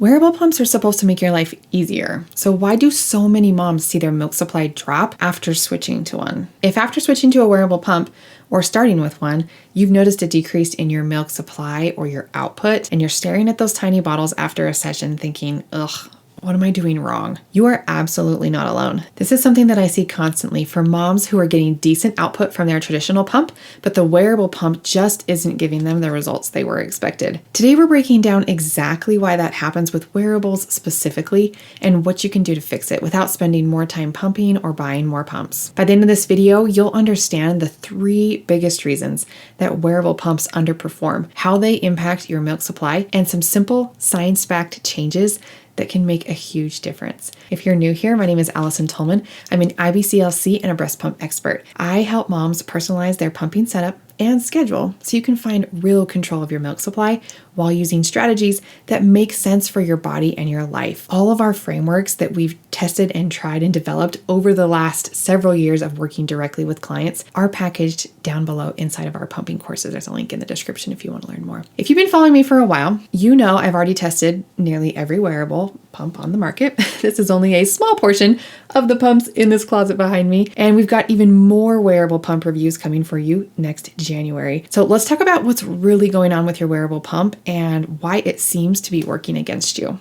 Wearable pumps are supposed to make your life easier. So why do so many moms see their milk supply drop after switching to one? If after switching to a wearable pump or starting with one, you've noticed a decrease in your milk supply or your output, and you're staring at those tiny bottles after a session thinking, ugh, what am I doing wrong? You are absolutely not alone. This is something that I see constantly for moms who are getting decent output from their traditional pump, but the wearable pump just isn't giving them the results they were expected. Today, we're breaking down exactly why that happens with wearables specifically and what you can do to fix it without spending more time pumping or buying more pumps. By the end of this video, you'll understand the 3 biggest reasons that wearable pumps underperform, how they impact your milk supply, and some simple science-backed changes that can make a huge difference. If you're new here, my name is Allison Tolman. I'm an IBCLC and a breast pump expert. I help moms personalize their pumping setup and schedule so you can find real control of your milk supply while using strategies that make sense for your body and your life. All of our frameworks that we've tested and tried and developed over the last several years of working directly with clients are packaged down below inside of our pumping courses. There's a link in the description if you want to learn more. If you've been following me for a while, you know I've already tested nearly every wearable pump on the market. This is only a small portion of the pumps in this closet behind me, and we've got even more wearable pump reviews coming for you next January. So let's talk about what's really going on with your wearable pump and why it seems to be working against you.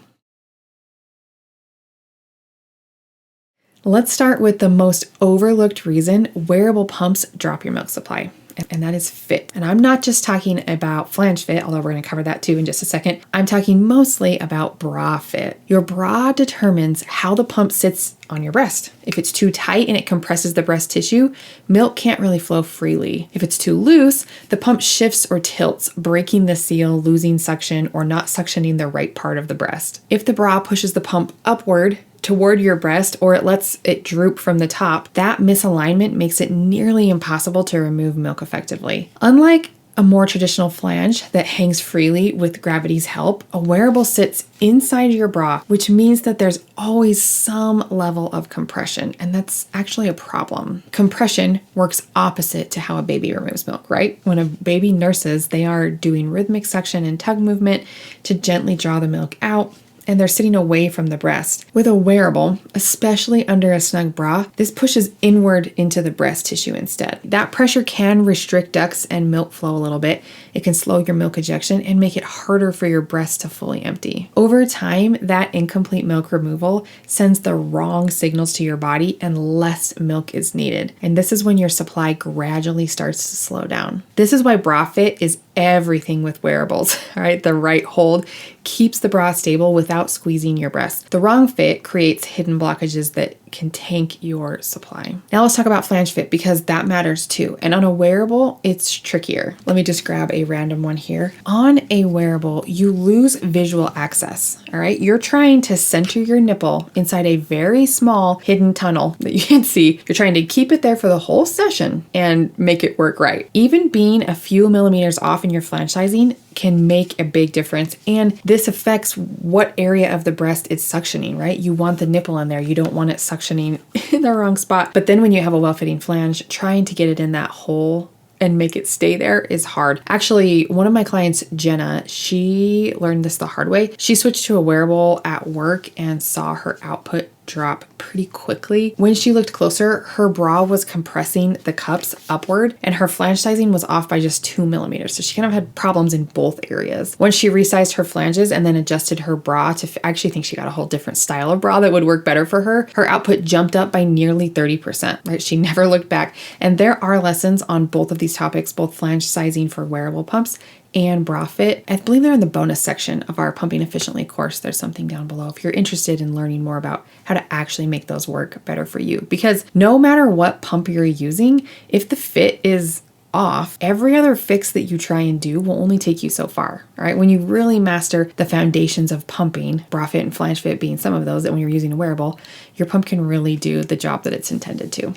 Let's start with the most overlooked reason wearable pumps drop your milk supply, and that is fit. And I'm not just talking about Flange Fit, although we're going to cover that too in just a second. I'm talking mostly about bra fit. Your bra determines how the pump sits on your breast. If it's too tight and it compresses the breast tissue, milk can't really flow freely. If it's too loose, the pump shifts or tilts, breaking the seal, losing suction, or not suctioning the right part of the breast. If the bra pushes the pump upward toward your breast or it lets it droop from the top, that misalignment makes it nearly impossible to remove milk effectively. Unlike a more traditional flange that hangs freely with gravity's help, a wearable sits inside your bra, which means that there's always some level of compression, and that's actually a problem. Compression works opposite to how a baby removes milk, right? When a baby nurses, they are doing rhythmic suction and tug movement to gently draw the milk out, and they're sitting away from the breast. With a wearable, especially under a snug bra, this pushes inward into the breast tissue instead. That pressure can restrict ducts and milk flow a little bit. It can slow your milk ejection and make it harder for your breast to fully empty. Over time, that incomplete milk removal sends the wrong signals to your body and less milk is needed. And this is when your supply gradually starts to slow down. This is why bra fit is everything with wearables, all right? The right hold keeps the bra stable without squeezing your breast. The wrong fit creates hidden blockages that can tank your supply. Now let's talk about Flange Fit because that matters too. And on a wearable, it's trickier. Let me just grab a random one here. On a wearable, you lose visual access, all right? You're trying to center your nipple inside a very small hidden tunnel that you can see. You're trying to keep it there for the whole session and make it work right. Even being a few millimeters off in your flange sizing can make a big difference. And this affects what area of the breast it's suctioning, right? You want the nipple in there. You don't want it suctioning in the wrong spot. But then when you have a well-fitting flange, trying to get it in that hole and make it stay there is hard. Actually, one of my clients, Jenna, she learned this the hard way. She switched to a wearable at work and saw her output drop pretty quickly. When she looked closer, her bra was compressing the cups upward and her flange sizing was off by just 2 millimeters. So she kind of had problems in both areas. When she resized her flanges and then adjusted her bra to, I actually think she got a whole different style of bra that would work better for her, her output jumped up by nearly 30%, right? She never looked back. And there are lessons on both of these topics, both flange sizing for wearable pumps and bra fit. I believe they're in the bonus section of our Pumping Efficiently course. There's something down below if you're interested in learning more about how to actually make those work better for you. Because no matter what pump you're using, if the fit is off, every other fix that you try and do will only take you so far. All right. When you really master the foundations of pumping, bra fit and flange fit being some of those, that when you're using a wearable, your pump can really do the job that it's intended to.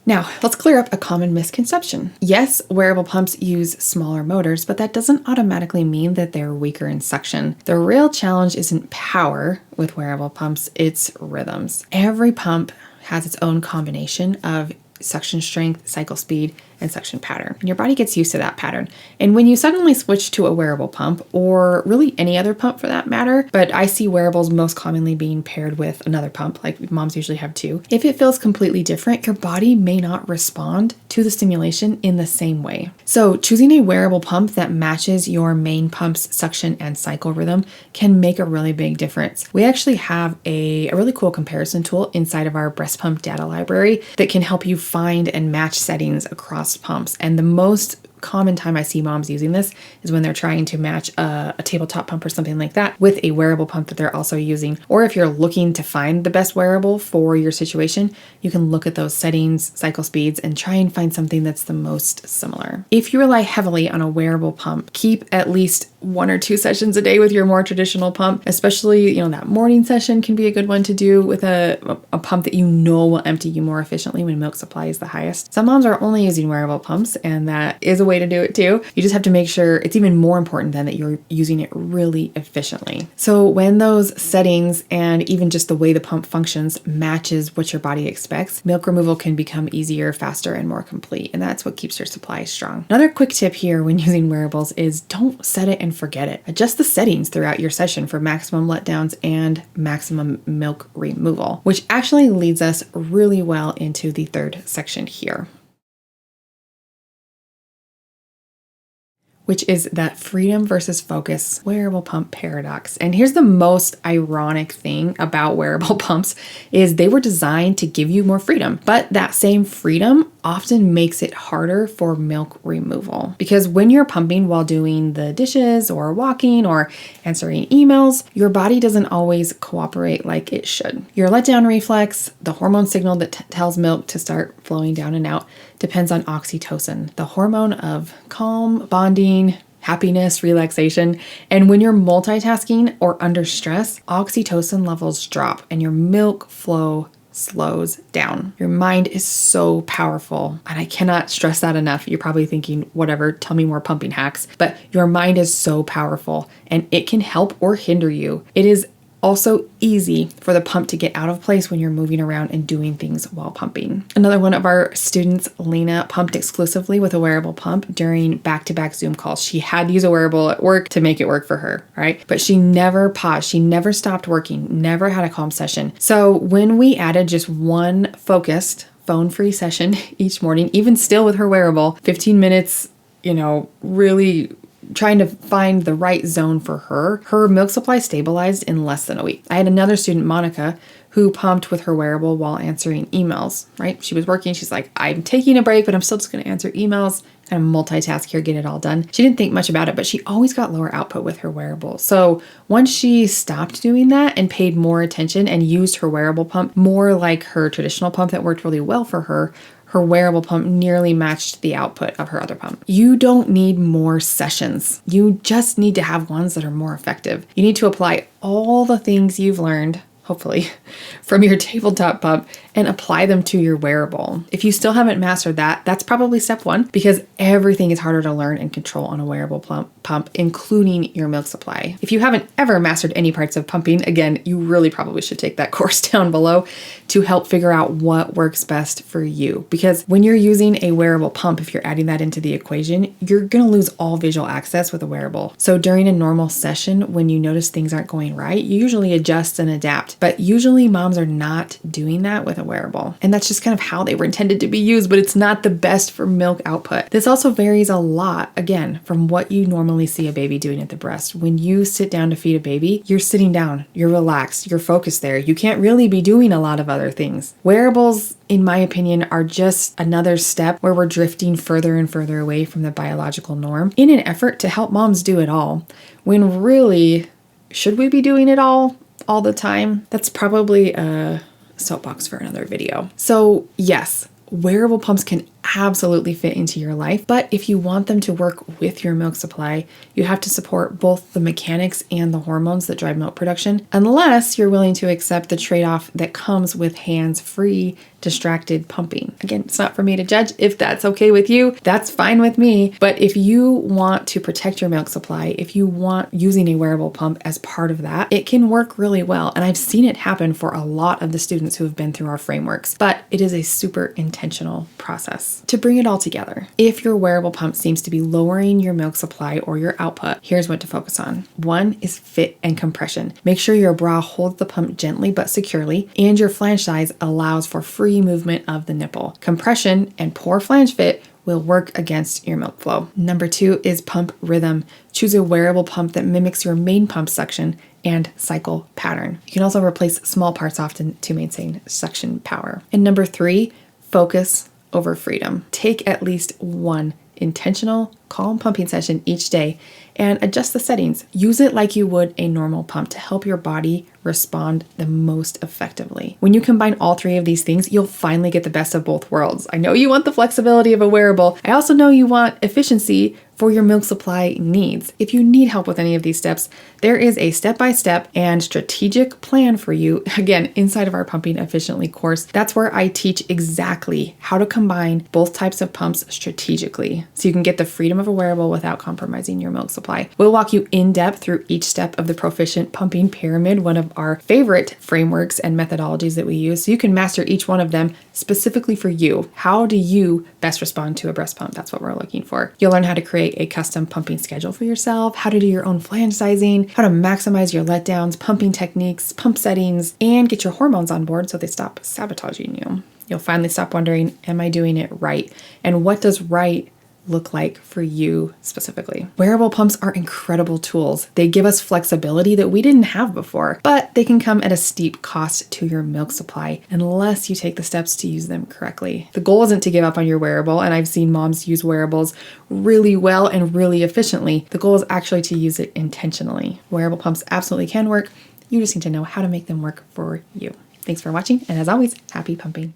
Now, let's clear up a common misconception. Yes, wearable pumps use smaller motors, but that doesn't automatically mean that they're weaker in suction. The real challenge isn't power with wearable pumps, it's rhythms. Every pump has its own combination of suction strength, cycle speed, and suction pattern. And your body gets used to that pattern. And when you suddenly switch to a wearable pump, or really any other pump for that matter, but I see wearables most commonly being paired with another pump, like moms usually have two. If it feels completely different, your body may not respond to the stimulation in the same way. So choosing a wearable pump that matches your main pump's suction and cycle rhythm can make a really big difference. We actually have a really cool comparison tool inside of our breast pump data library that can help you find and match settings across pumps. And the most common time I see moms using this is when they're trying to match a tabletop pump or something like that with a wearable pump that they're also using. Or if you're looking to find the best wearable for your situation, you can look at those settings, cycle speeds, and try and find something that's the most similar. If you rely heavily on a wearable pump, keep at least 1 or 2 sessions a day with your more traditional pump, especially, that morning session can be a good one to do with a pump that will empty you more efficiently when milk supply is the highest. Some moms are only using wearable pumps, and that is a way to do it too. You just have to make sure it's even more important then that you're using it really efficiently. So when those settings and even just the way the pump functions matches what your body expects, milk removal can become easier, faster, and more complete. And that's what keeps your supply strong. Another quick tip here when using wearables is don't set it and forget it. Adjust the settings throughout your session for maximum letdowns and maximum milk removal, which actually leads us really well into the third section here, which is that freedom versus focus wearable pump paradox. And here's the most ironic thing about wearable pumps is they were designed to give you more freedom, but that same freedom often makes it harder for milk removal. Because when you're pumping while doing the dishes or walking or answering emails, your body doesn't always cooperate like it should. Your letdown reflex, the hormone signal that tells milk to start flowing down and out, depends on oxytocin, the hormone of calm, bonding, happiness, relaxation. And when you're multitasking or under stress, oxytocin levels drop and your milk flow slows down. Your mind is so powerful, and I cannot stress that enough. You're probably thinking, whatever, tell me more pumping hacks, but your mind is so powerful and it can help or hinder you. It is also easy for the pump to get out of place when you're moving around and doing things while pumping. Another one of our students, Lena, pumped exclusively with a wearable pump during back-to-back Zoom calls. She had to use a wearable at work to make it work for her, right? But she never paused. She never stopped working, never had a calm session. So when we added just one focused phone-free session each morning, even still with her wearable, 15 minutes, really trying to find the right zone for her milk supply stabilized in less than a week. I had another student, Monica, who pumped with her wearable while answering emails, right? She was working. She's like, I'm taking a break, but I'm still just going to answer emails, kind of multitask here, get it all done. She didn't think much about it, but she always got lower output with her wearable. So once she stopped doing that and paid more attention and used her wearable pump more like her traditional pump that worked really well for her, her wearable pump nearly matched the output of her other pump. You don't need more sessions. You just need to have ones that are more effective. You need to apply all the things you've learned, hopefully, from your tabletop pump and apply them to your wearable. If you still haven't mastered that, that's probably step 1, because everything is harder to learn and control on a wearable pump, including your milk supply. If you haven't ever mastered any parts of pumping, again, you really probably should take that course down below to help figure out what works best for you. Because when you're using a wearable pump, if you're adding that into the equation, you're gonna lose all visual access with a wearable. So during a normal session, when you notice things aren't going right, you usually adjust and adapt. But usually moms are not doing that with a wearable. And that's just kind of how they were intended to be used, but it's not the best for milk output. This also varies a lot, again, from what you normally see a baby doing at the breast. When you sit down to feed a baby, you're sitting down, you're relaxed, you're focused there. You can't really be doing a lot of other things. Wearables, in my opinion, are just another step where we're drifting further and further away from the biological norm in an effort to help moms do it all. When really, should we be doing it all the time? That's probably a soapbox for another video. So yes, wearable pumps can absolutely fit into your life, but if you want them to work with your milk supply, you have to support both the mechanics and the hormones that drive milk production, unless you're willing to accept the trade-off that comes with hands-free, distracted pumping. Again, it's not for me to judge. If that's okay with you, that's fine with me. But if you want to protect your milk supply, if you want using a wearable pump as part of that, it can work really well. And I've seen it happen for a lot of the students who have been through our frameworks, but it is a super intentional process. pumps. To bring it all together, if your wearable pump seems to be lowering your milk supply or your output, here's what to focus on. One is fit and compression. Make sure your bra holds the pump gently but securely, and your flange size allows for free movement of the nipple. Compression and poor flange fit will work against your milk flow. Number 2 is pump rhythm. Choose a wearable pump that mimics your main pump suction and cycle pattern. You can also replace small parts often to maintain suction power. And number 3, focus over freedom. Take at least one intentional, calm pumping session each day and adjust the settings. Use it like you would a normal pump to help your body respond the most effectively. When you combine all 3 of these things, you'll finally get the best of both worlds. I know you want the flexibility of a wearable. I also know you want efficiency for your milk supply needs. If you need help with any of these steps, there is a step-by-step and strategic plan for you, again, inside of our Pumping Efficiently course. That's where I teach exactly how to combine both types of pumps strategically so you can get the freedom of a wearable without compromising your milk supply. We'll walk you in depth through each step of the Proficient Pumping Pyramid, one of our favorite frameworks and methodologies that we use, so you can master each one of them specifically for you. How do you best respond to a breast pump? That's what we're looking for. You'll learn how to create a custom pumping schedule for yourself, how to do your own flange sizing, how to maximize your letdowns, pumping techniques, pump settings, and get your hormones on board so they stop sabotaging you. You'll finally stop wondering, am I doing it right? And what does right look like for you specifically? Wearable pumps are incredible tools. They give us flexibility that we didn't have before, but they can come at a steep cost to your milk supply unless you take the steps to use them correctly. The goal isn't to give up on your wearable, and I've seen moms use wearables really well and really efficiently. The goal is actually to use it intentionally. Wearable pumps absolutely can work. You just need to know how to make them work for you. Thanks for watching, and as always, happy pumping.